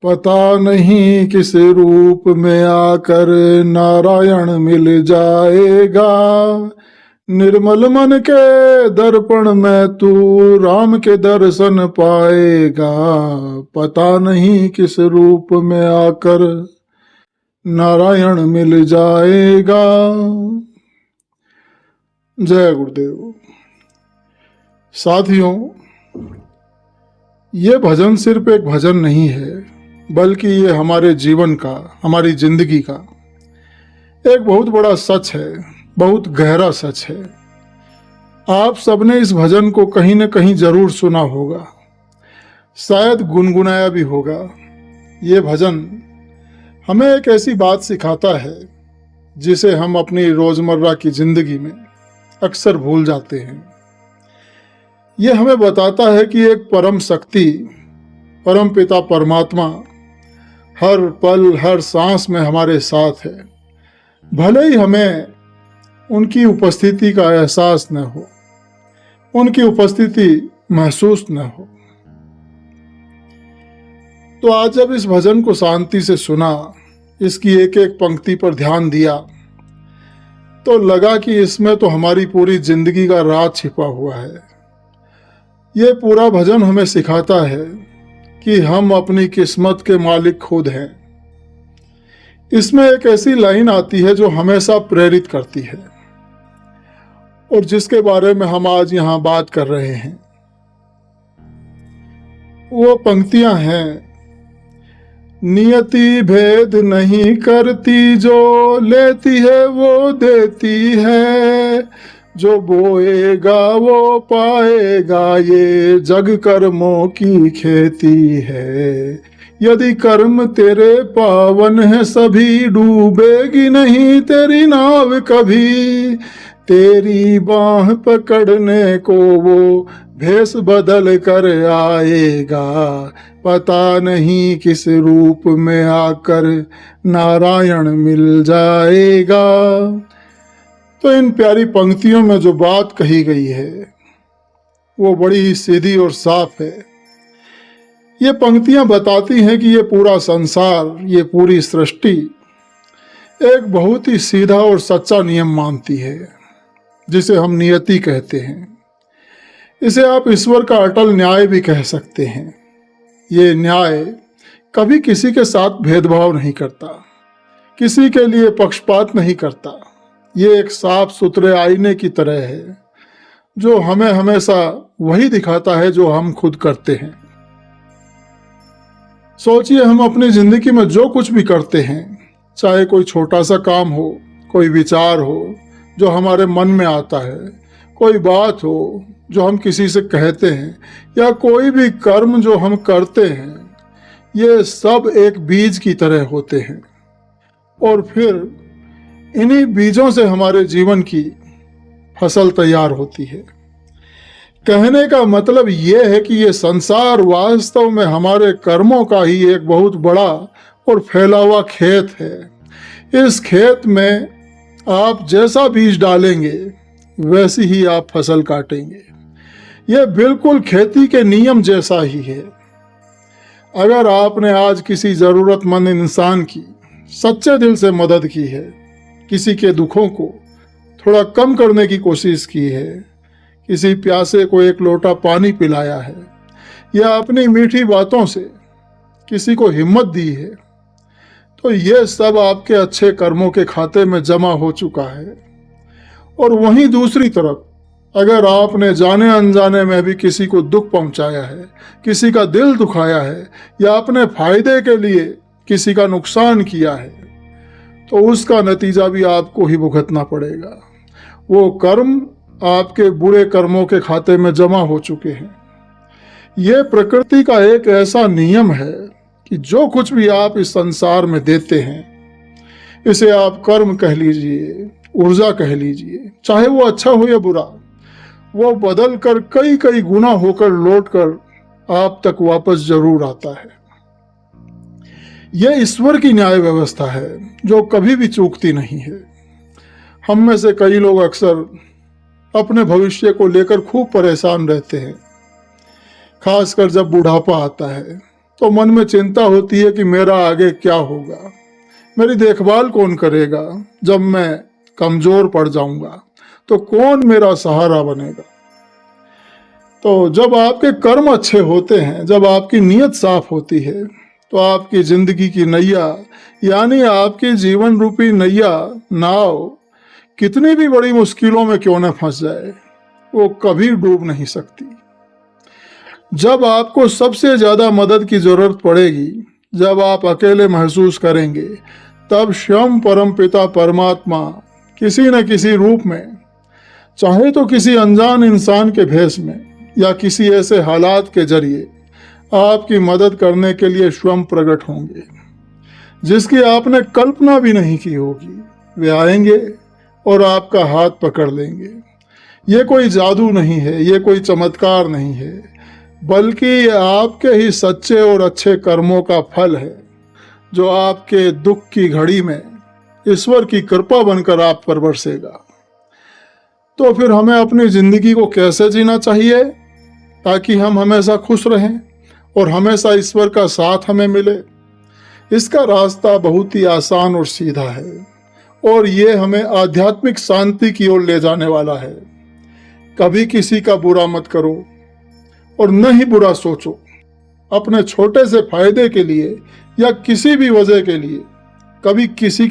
पता नहीं किस रूप में आकर नारायण मिल जाएगा। निर्मल मन के दर्पण में तू राम के दर्शन पाएगा। पता नहीं किस रूप में आकर नारायण मिल जाएगा। जय गुरुदेव। साथियों, ये भजन सिर्फ एक भजन नहीं है, बल्कि ये हमारे जीवन का, हमारी जिंदगी का एक बहुत बड़ा सच है, बहुत गहरा सच है। आप सबने इस भजन को कहीं न कहीं जरूर सुना होगा, शायद गुनगुनाया भी होगा। ये भजन हमें एक ऐसी बात सिखाता है जिसे हम अपनी रोजमर्रा की जिंदगी में अक्सर भूल जाते हैं। ये हमें बताता है कि एक परम शक्ति, परम पिता परमात्मा हर पल, हर सांस में हमारे साथ है, भले ही हमें उनकी उपस्थिति का एहसास न हो, उनकी उपस्थिति महसूस न हो। तो आज जब इस भजन को शांति से सुना, इसकी एक एक पंक्ति पर ध्यान दिया, तो लगा कि इसमें तो हमारी पूरी जिंदगी का राज छिपा हुआ है। ये पूरा भजन हमें सिखाता है कि हम अपनी किस्मत के मालिक खुद हैं। इसमें एक ऐसी लाइन आती है जो हमेशा प्रेरित करती है और जिसके बारे में हम आज यहाँ बात कर रहे हैं। वो पंक्तियां हैं, नियति भेद नहीं करती, जो लेती है वो देती है, जो बोएगा वो पाएगा, ये जग कर्मों की खेती है। यदि कर्म तेरे पावन है सभी, डूबेगी नहीं तेरी नाव कभी। तेरी बाह पकड़ने को वो भेष बदल कर आएगा, पता नहीं किस रूप में आकर नारायण मिल जाएगा। तो इन प्यारी पंक्तियों में जो बात कही गई है वो बड़ी ही सीधी और साफ है। ये पंक्तियां बताती हैं कि ये पूरा संसार, ये पूरी सृष्टि एक बहुत ही सीधा और सच्चा नियम मानती है, जिसे हम नियति कहते हैं। इसे आप ईश्वर का अटल न्याय भी कह सकते हैं। ये न्याय कभी किसी के साथ भेदभाव नहीं करता, किसी के लिए पक्षपात नहीं करता। ये एक साफ सुथरे आईने की तरह है, जो हमें हमेशा वही दिखाता है जो हम खुद करते हैं। सोचिए, हम अपनी जिंदगी में जो कुछ भी करते हैं, चाहे कोई छोटा सा काम हो, कोई विचार हो जो हमारे मन में आता है, कोई बात हो जो हम किसी से कहते हैं, या कोई भी कर्म जो हम करते हैं, ये सब एक बीज की तरह होते हैं। और फिर इन्हीं बीजों से हमारे जीवन की फसल तैयार होती है। कहने का मतलब ये है कि ये संसार वास्तव में हमारे कर्मों का ही एक बहुत बड़ा और फैला हुआ खेत है। इस खेत में आप जैसा बीज डालेंगे वैसी ही आप फसल काटेंगे। यह बिल्कुल खेती के नियम जैसा ही है। अगर आपने आज किसी जरूरतमंद इंसान की सच्चे दिल से मदद की है, किसी के दुखों को थोड़ा कम करने की कोशिश की है, किसी प्यासे को एक लोटा पानी पिलाया है, या अपनी मीठी बातों से किसी को हिम्मत दी है, तो ये सब आपके अच्छे कर्मों के खाते में जमा हो चुका है। और वहीं दूसरी तरफ, अगर आपने जाने अनजाने में भी किसी को दुख पहुंचाया है, किसी का दिल दुखाया है, या अपने फायदे के लिए किसी का नुकसान किया है, तो उसका नतीजा भी आपको ही भुगतना पड़ेगा। वो कर्म आपके बुरे कर्मों के खाते में जमा हो चुके हैं। ये प्रकृति का एक ऐसा नियम है कि जो कुछ भी आप इस संसार में देते हैं, इसे आप कर्म कह लीजिए, ऊर्जा कह लीजिए, चाहे वो अच्छा हो या बुरा, वो बदल कर कई कई गुना होकर लौट कर आप तक वापस जरूर आता है। यह ईश्वर की न्याय व्यवस्था है जो कभी भी चूकती नहीं है। हम में से कई लोग अक्सर अपने भविष्य को लेकर खूब परेशान रहते हैं, खासकर जब बुढ़ापा आता है तो मन में चिंता होती है कि मेरा आगे क्या होगा, मेरी देखभाल कौन करेगा, जब मैं कमजोर पड़ जाऊंगा तो कौन मेरा सहारा बनेगा। तो जब आपके कर्म अच्छे होते हैं, जब आपकी नीयत साफ होती है, तो आपकी जिंदगी की नैया यानी आपकी जीवन रूपी नैया नाव कितनी भी बड़ी मुश्किलों में क्यों न फंस जाए, वो कभी डूब नहीं सकती। जब आपको सबसे ज्यादा मदद की जरूरत पड़ेगी, जब आप अकेले महसूस करेंगे, तब स्वयं परम पिता परमात्मा किसी न किसी रूप में, चाहे तो किसी अनजान इंसान के भेष में या किसी ऐसे हालात के जरिए आपकी मदद करने के लिए स्वयं प्रकट होंगे जिसकी आपने कल्पना भी नहीं की होगी। वे आएंगे और आपका हाथ पकड़ लेंगे। ये कोई जादू नहीं है, ये कोई चमत्कार नहीं है, बल्कि ये आपके ही सच्चे और अच्छे कर्मों का फल है जो आपके दुख की घड़ी में ईश्वर की कृपा बनकर आप पर बरसेगा। तो फिर हमें अपनी जिंदगी को कैसे जीना चाहिए ताकि हम हमेशा खुश रहें और हमेशा ईश्वर का साथ हमें मिले? इसका रास्ता बहुत ही आसान और सीधा है और ये हमें आध्यात्मिक शांति की ओर ले जाने वाला है। कभी किसी का बुरा मत करो और न ही बुरा सोचो। अपने छोटे से फायदे के लिए या किसी भी वजह के लिए कभी किसी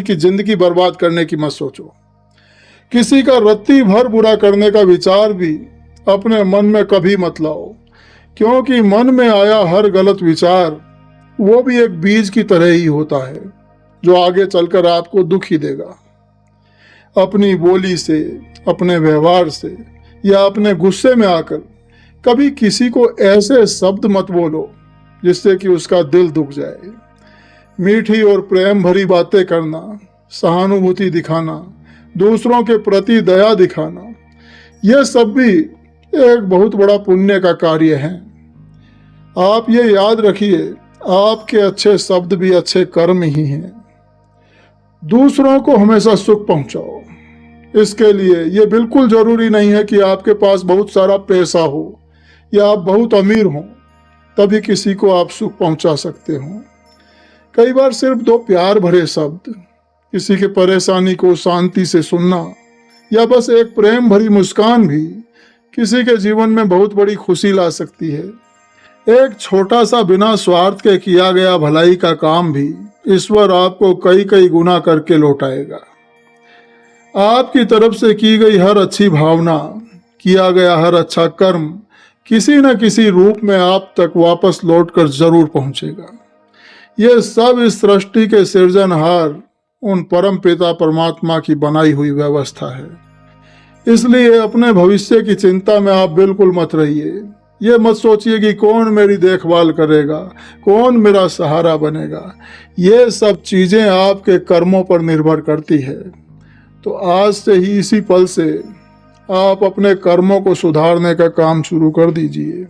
की जिंदगी बर्बाद करने की मत सोचो। किसी का रत्ती भर बुरा करने का विचार भी अपने मन में कभी मत लाओ, क्योंकि मन में आया हर गलत विचार वो भी एक बीज की तरह ही होता है जो आगे चलकर आपको दुख ही देगा। अपनी बोली से, अपने व्यवहार से या अपने गुस्से में आकर कभी किसी को ऐसे शब्द मत बोलो जिससे कि उसका दिल दुख जाए। मीठी और प्रेम भरी बातें करना, सहानुभूति दिखाना, दूसरों के प्रति दया दिखाना, यह सब भी एक बहुत बड़ा पुण्य का कार्य है। आप ये याद रखिए, आपके अच्छे शब्द भी अच्छे कर्म ही हैं। दूसरों को हमेशा सुख पहुंचाओ। इसके लिए ये बिल्कुल जरूरी नहीं है कि आपके पास बहुत सारा पैसा हो या आप बहुत अमीर हों तभी किसी को आप सुख पहुंचा सकते हो। कई बार सिर्फ दो प्यार भरे शब्द, किसी की परेशानी को शांति से सुनना या बस एक प्रेम भरी मुस्कान भी किसी के जीवन में बहुत बड़ी खुशी ला सकती है। एक छोटा सा बिना स्वार्थ के किया गया भलाई का काम भी ईश्वर आपको कई कई गुना करके लौटाएगा। आपकी तरफ से की गई हर अच्छी भावना, किया गया हर अच्छा कर्म किसी न किसी रूप में आप तक वापस लौटकर जरूर पहुंचेगा। यह सब इस सृष्टि के सृजनहार उन परम पिता परमात्मा की बनाई हुई व्यवस्था है। इसलिए अपने भविष्य की चिंता में आप बिल्कुल मत रहिए। ये मत सोचिए कि कौन मेरी देखभाल करेगा, कौन मेरा सहारा बनेगा। ये सब चीजें आपके कर्मों पर निर्भर करती है। तो आज से ही, इसी पल से आप अपने कर्मों को सुधारने का काम शुरू कर दीजिए।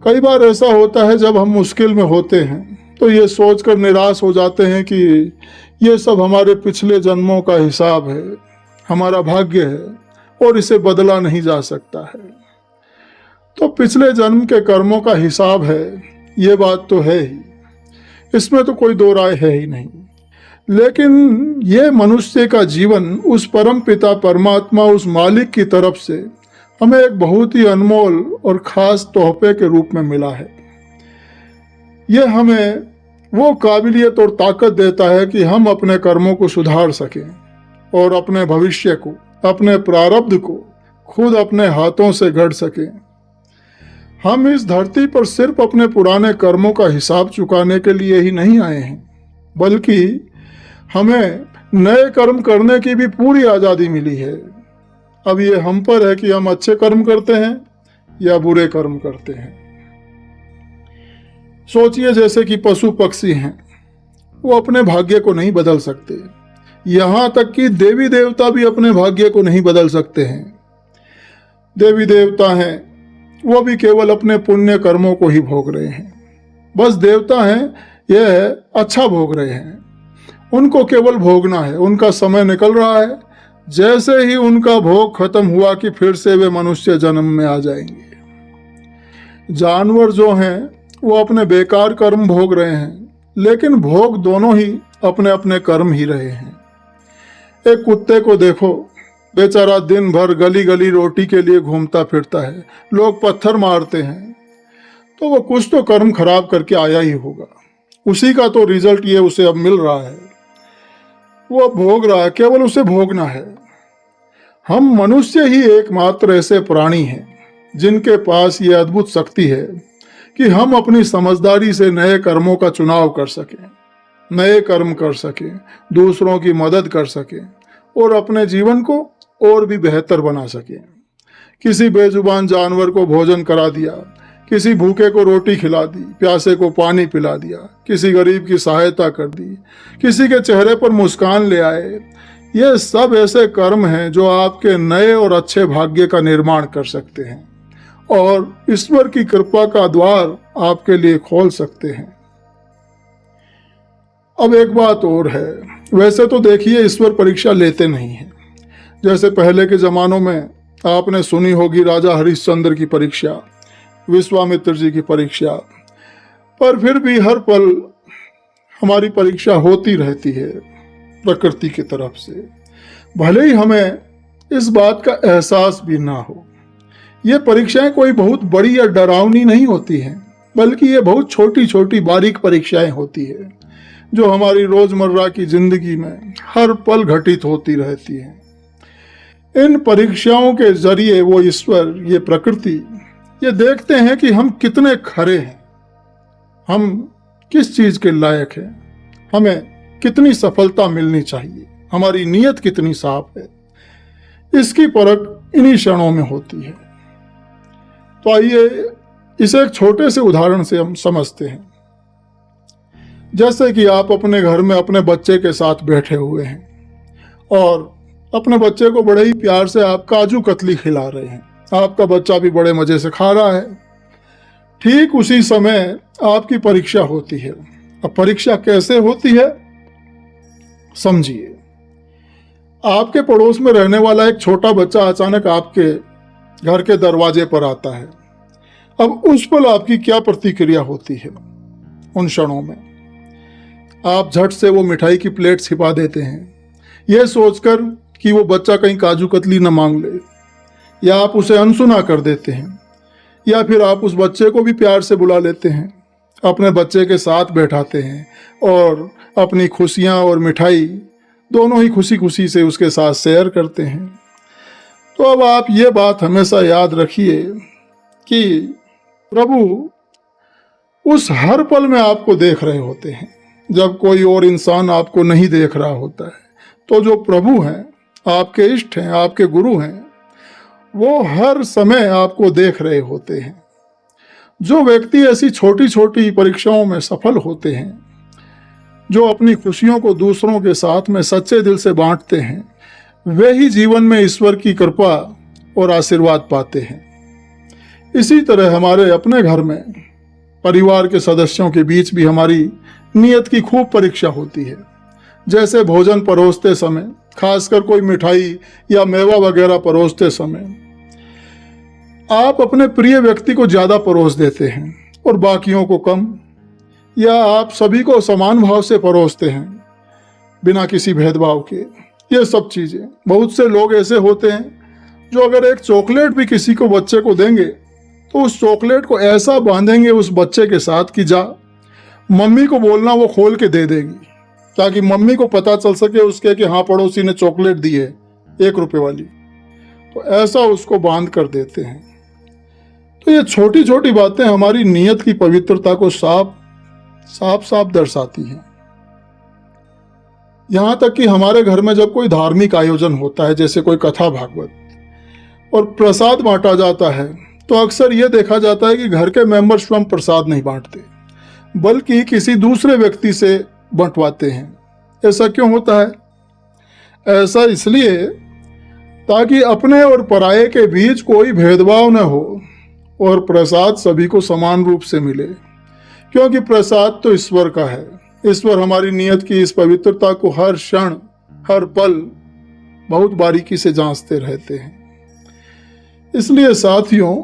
कई बार ऐसा होता है जब हम मुश्किल में होते हैं तो ये सोचकर निराश हो जाते हैं कि ये सब हमारे पिछले जन्मों का हिसाब है, हमारा भाग्य है और इसे बदला नहीं जा सकता है। तो पिछले जन्म के कर्मों का हिसाब है, ये बात तो है ही, इसमें तो कोई दो राय है ही नहीं। लेकिन ये मनुष्य का जीवन उस परम पिता परमात्मा, उस मालिक की तरफ से हमें एक बहुत ही अनमोल और खास तोहफे के रूप में मिला है। यह हमें वो काबिलियत और ताकत देता है कि हम अपने कर्मों को सुधार सकें और अपने भविष्य को, अपने प्रारब्ध को खुद अपने हाथों से गढ़ सकें। हम इस धरती पर सिर्फ अपने पुराने कर्मों का हिसाब चुकाने के लिए ही नहीं आए हैं, बल्कि हमें नए कर्म करने की भी पूरी आज़ादी मिली है। अब ये हम पर है कि हम अच्छे कर्म करते हैं या बुरे कर्म करते हैं। सोचिए, जैसे कि पशु पक्षी हैं, वो अपने भाग्य को नहीं बदल सकते। यहाँ तक कि देवी देवता भी अपने भाग्य को नहीं बदल सकते हैं। देवी देवता हैं, वो भी केवल अपने पुण्य कर्मों को ही भोग रहे हैं। बस देवता हैं, यह अच्छा भोग रहे हैं, उनको केवल भोगना है। उनका समय निकल रहा है, जैसे ही उनका भोग खत्म हुआ कि फिर से वे मनुष्य जन्म में आ जाएंगे। जानवर जो हैं वो अपने बेकार कर्म भोग रहे हैं, लेकिन भोग दोनों ही अपने अपने कर्म ही रहे हैं। एक कुत्ते को देखो, बेचारा दिन भर गली गली रोटी के लिए घूमता फिरता है, लोग पत्थर मारते हैं, तो वो कुछ तो कर्म खराब करके आया ही होगा। उसी का तो रिजल्ट ये उसे अब मिल रहा है, वो भोग रहा है, केवल उसे भोगना है। हम मनुष्य ही एकमात्र ऐसे प्राणी हैं जिनके पास ये अद्भुत शक्ति है कि हम अपनी समझदारी से नए कर्मों का चुनाव कर सकें, नए कर्म कर सकें, दूसरों की मदद कर सकें और अपने जीवन को और भी बेहतर बना सकें। किसी बेजुबान जानवर को भोजन करा दिया, किसी भूखे को रोटी खिला दी, प्यासे को पानी पिला दिया, किसी गरीब की सहायता कर दी, किसी के चेहरे पर मुस्कान ले आए। ये सब ऐसे कर्म हैं जो आपके नए और अच्छे भाग्य का निर्माण कर सकते हैं और ईश्वर की कृपा का द्वार आपके लिए खोल सकते हैं। अब एक बात और है, वैसे तो देखिए ईश्वर परीक्षा लेते नहीं हैं। जैसे पहले के जमानों में आपने सुनी होगी राजा हरिश्चंद्र की परीक्षा, विश्वामित्र जी की परीक्षा, पर फिर भी हर पल हमारी परीक्षा होती रहती है प्रकृति की तरफ से, भले ही हमें इस बात का एहसास भी ना हो। ये परीक्षाएं कोई बहुत बड़ी या डरावनी नहीं होती हैं, बल्कि ये बहुत छोटी छोटी बारीक परीक्षाएं होती है जो हमारी रोजमर्रा की जिंदगी में हर पल घटित होती रहती हैं। इन परीक्षाओं के जरिए वो ईश्वर, ये प्रकृति, ये देखते हैं कि हम कितने खरे हैं, हम किस चीज के लायक हैं, हमें कितनी सफलता मिलनी चाहिए, हमारी नीयत कितनी साफ है। इसकी परख इन्हीं क्षणों में होती है। तो आइए इसे एक छोटे से उदाहरण से हम समझते हैं। जैसे कि आप अपने घर में अपने बच्चे के साथ बैठे हुए हैं और अपने बच्चे को बड़े ही प्यार से आप काजू कतली खिला रहे हैं, आपका बच्चा भी बड़े मजे से खा रहा है। ठीक उसी समय आपकी परीक्षा होती है। अब परीक्षा कैसे होती है समझिए। आपके पड़ोस में रहने वाला एक छोटा बच्चा अचानक आपके घर के दरवाजे पर आता है। अब उस पल आपकी क्या प्रतिक्रिया होती है? उन क्षणों में आप झट से वो मिठाई की प्लेट छिपा देते हैं, यह सोचकर कि वो बच्चा कहीं काजू कतली न मांग ले, या आप उसे अनसुना कर देते हैं, या फिर आप उस बच्चे को भी प्यार से बुला लेते हैं, अपने बच्चे के साथ बैठाते हैं और अपनी खुशियां और मिठाई दोनों ही खुशी खुशी से उसके साथ शेयर करते हैं। तो अब आप ये बात हमेशा याद रखिए कि प्रभु उस हर पल में आपको देख रहे होते हैं। जब कोई और इंसान आपको नहीं देख रहा होता है, तो जो प्रभु हैं, आपके इष्ट हैं, आपके गुरु हैं, वो हर समय आपको देख रहे होते हैं। जो व्यक्ति ऐसी छोटी छोटी परीक्षाओं में सफल होते हैं, जो अपनी खुशियों को दूसरों के साथ में सच्चे दिल से बांटते हैं, वे ही जीवन में ईश्वर की कृपा और आशीर्वाद पाते हैं। इसी तरह हमारे अपने घर में परिवार के सदस्यों के बीच भी हमारी नियत की खूब परीक्षा होती है। जैसे भोजन परोसते समय, खासकर कोई मिठाई या मेवा वगैरह परोसते समय, आप अपने प्रिय व्यक्ति को ज्यादा परोस देते हैं और बाकियों को कम, या आप सभी को समान भाव से परोसते हैं बिना किसी भेदभाव के। ये सब चीजें, बहुत से लोग ऐसे होते हैं जो अगर एक चॉकलेट भी किसी को, बच्चे को देंगे, तो उस चॉकलेट को ऐसा बांधेंगे उस बच्चे के साथ कि जा मम्मी को बोलना वो खोल के दे देगी, ताकि मम्मी को पता चल सके उसके कि हाँ पड़ोसी ने चॉकलेट दी है 1 रुपए वाली। तो ऐसा उसको बांध कर देते हैं। तो ये छोटी छोटी बातें हमारी नीयत की पवित्रता को साफ साफ दर्शाती हैं। यहां तक कि हमारे घर में जब कोई धार्मिक आयोजन होता है, जैसे कोई कथा भागवत, और प्रसाद बांटा जाता है, तो अक्सर यह देखा जाता है कि घर के मेंबर स्वयं प्रसाद नहीं बांटते, बल्कि किसी दूसरे व्यक्ति से बंटवाते हैं। ऐसा क्यों होता है? ऐसा इसलिए ताकि अपने और पराये के बीच कोई भेदभाव न हो और प्रसाद सभी को समान रूप से मिले, क्योंकि प्रसाद तो ईश्वर का है। ईश्वर हमारी नियत की इस पवित्रता को हर क्षण, हर पल बहुत बारीकी से जांचते रहते हैं। इसलिए साथियों,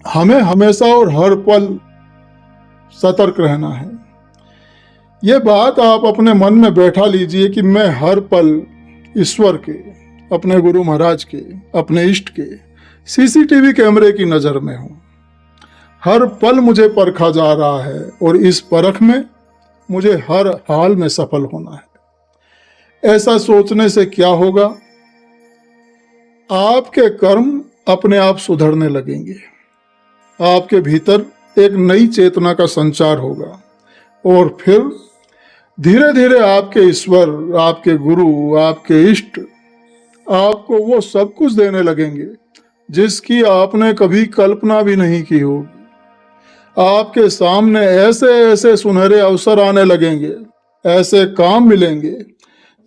हमें हमेशा और हर पल सतर्क रहना है। ये बात आप अपने मन में बैठा लीजिए कि मैं हर पल ईश्वर के, अपने गुरु महाराज के, अपने इष्ट के सीसीटीवी कैमरे की नज़र में हूँ। हर पल मुझे परखा जा रहा है और इस परख में मुझे हर हाल में सफल होना है। ऐसा सोचने से क्या होगा? आपके कर्म अपने आप सुधरने लगेंगे। आपके भीतर एक नई चेतना का संचार होगा और फिर धीरे धीरे आपके ईश्वर, आपके गुरु, आपके इष्ट आपको वो सब कुछ देने लगेंगे जिसकी आपने कभी कल्पना भी नहीं की होगी। आपके सामने ऐसे ऐसे सुनहरे अवसर आने लगेंगे, ऐसे काम मिलेंगे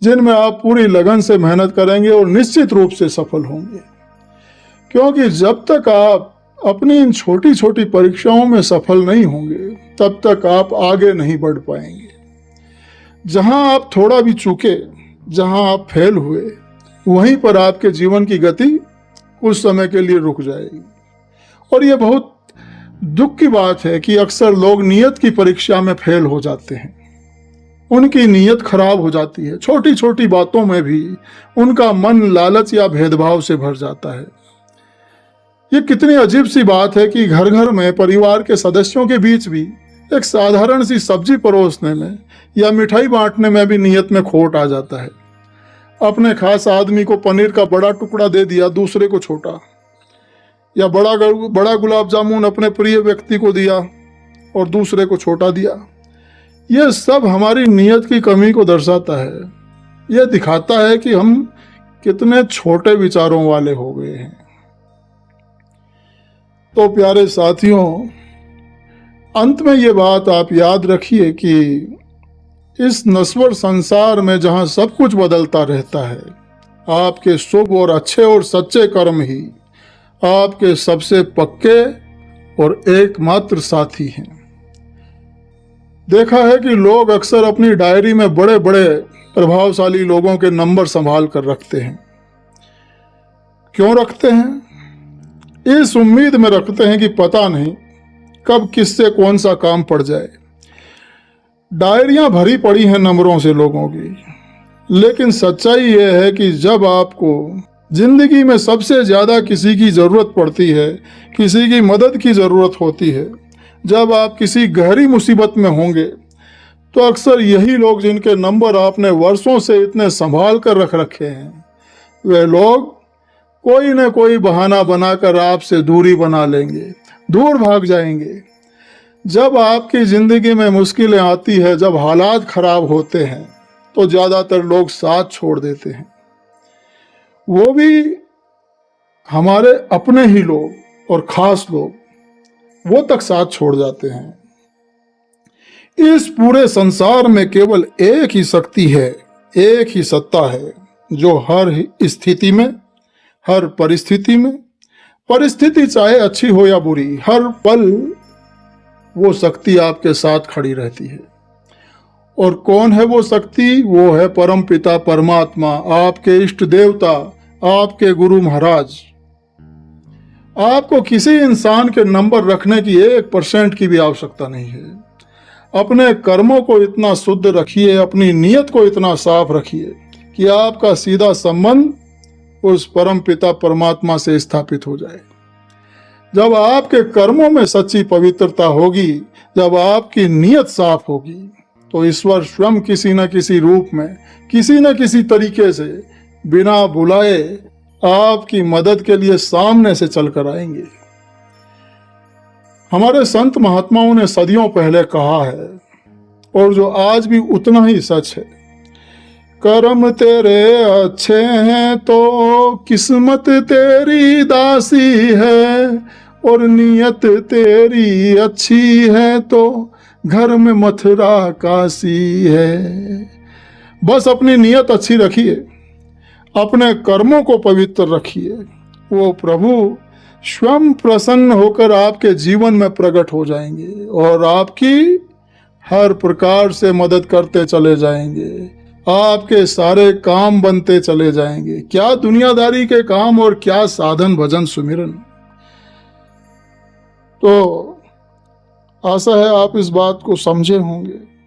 जिनमें आप पूरी लगन से मेहनत करेंगे और निश्चित रूप से सफल होंगे। क्योंकि जब तक आप अपनी इन छोटी छोटी परीक्षाओं में सफल नहीं होंगे तब तक आप आगे नहीं बढ़ पाएंगे। जहां आप थोड़ा भी चूके, जहां आप फेल हुए, वहीं पर आपके जीवन की गति कुछ समय के लिए रुक जाएगी। और यह बहुत दुख की बात है कि अक्सर लोग नियत की परीक्षा में फेल हो जाते हैं। उनकी नीयत खराब हो जाती है। छोटी छोटी बातों में भी उनका मन लालच या भेदभाव से भर जाता है। ये कितनी अजीब सी बात है कि घर घर में परिवार के सदस्यों के बीच भी एक साधारण सी सब्जी परोसने में या मिठाई बांटने में भी नियत में खोट आ जाता है। अपने खास आदमी को पनीर का बड़ा टुकड़ा दे दिया, दूसरे को छोटा, या बड़ा गुलाब जामुन अपने प्रिय व्यक्ति को दिया और दूसरे को छोटा दिया। यह सब हमारी नियत की कमी को दर्शाता है। यह दिखाता है कि हम कितने छोटे विचारों वाले हो गए हैं। तो प्यारे साथियों, अंत में ये बात आप याद रखिए कि इस नश्वर संसार में जहां सब कुछ बदलता रहता है, आपके शुभ और अच्छे और सच्चे कर्म ही आपके सबसे पक्के और एकमात्र साथी हैं। देखा है कि लोग अक्सर अपनी डायरी में बड़े बड़े प्रभावशाली लोगों के नंबर संभाल कर रखते हैं। क्यों रखते हैं? इस उम्मीद में रखते हैं कि पता नहीं कब किससे कौन सा काम पड़ जाए। डायरियां भरी पड़ी हैं नंबरों से लोगों की, लेकिन सच्चाई यह है कि जब आपको जिंदगी में सबसे ज्यादा किसी की जरूरत पड़ती है, किसी की मदद की जरूरत होती है, जब आप किसी गहरी मुसीबत में होंगे, तो अक्सर यही लोग जिनके नंबर आपने वर्षों से इतने संभाल कर रख रखे हैं, वे लोग कोई न कोई बहाना बनाकर आपसे दूरी बना लेंगे, दूर भाग जाएंगे। जब आपकी जिंदगी में मुश्किलें आती है, जब हालात खराब होते हैं, तो ज्यादातर लोग साथ छोड़ देते हैं। वो भी हमारे अपने ही लोग और खास लोग, वो तक साथ छोड़ जाते हैं। इस पूरे संसार में केवल एक ही शक्ति है, एक ही सत्ता है, जो हर स्थिति में, हर परिस्थिति में, परिस्थिति चाहे अच्छी हो या बुरी, हर पल वो शक्ति आपके साथ खड़ी रहती है। और कौन है वो शक्ति? वो है परम पिता परमात्मा, आपके इष्ट देवता, आपके गुरु महाराज। आपको किसी इंसान के नंबर रखने की 1% की भी आवश्यकता नहीं है। अपने कर्मों को इतना शुद्ध रखिए, अपनी नीयत को इतना साफ रखिए कि आपका सीधा संबंध उस परम पिता परमात्मा से स्थापित हो जाए। जब आपके कर्मों में सच्ची पवित्रता होगी, जब आपकी नीयत साफ होगी, तो ईश्वर स्वयं किसी न किसी रूप में, किसी न किसी तरीके से, बिना बुलाए आपकी मदद के लिए सामने से चलकर आएंगे। हमारे संत महात्माओं ने सदियों पहले कहा है, और जो आज भी उतना ही सच है, कर्म तेरे अच्छे हैं तो किस्मत तेरी दासी है, और नियत तेरी अच्छी है तो घर में मथुरा काशी है। बस अपनी नियत अच्छी रखिए, अपने कर्मों को पवित्र रखिए, वो प्रभु स्वयं प्रसन्न होकर आपके जीवन में प्रकट हो जाएंगे और आपकी हर प्रकार से मदद करते चले जाएंगे। आपके सारे काम बनते चले जाएंगे। क्या दुनियादारी के काम और क्या साधन भजन सुमिरन। तो आशा है आप इस बात को समझे होंगे।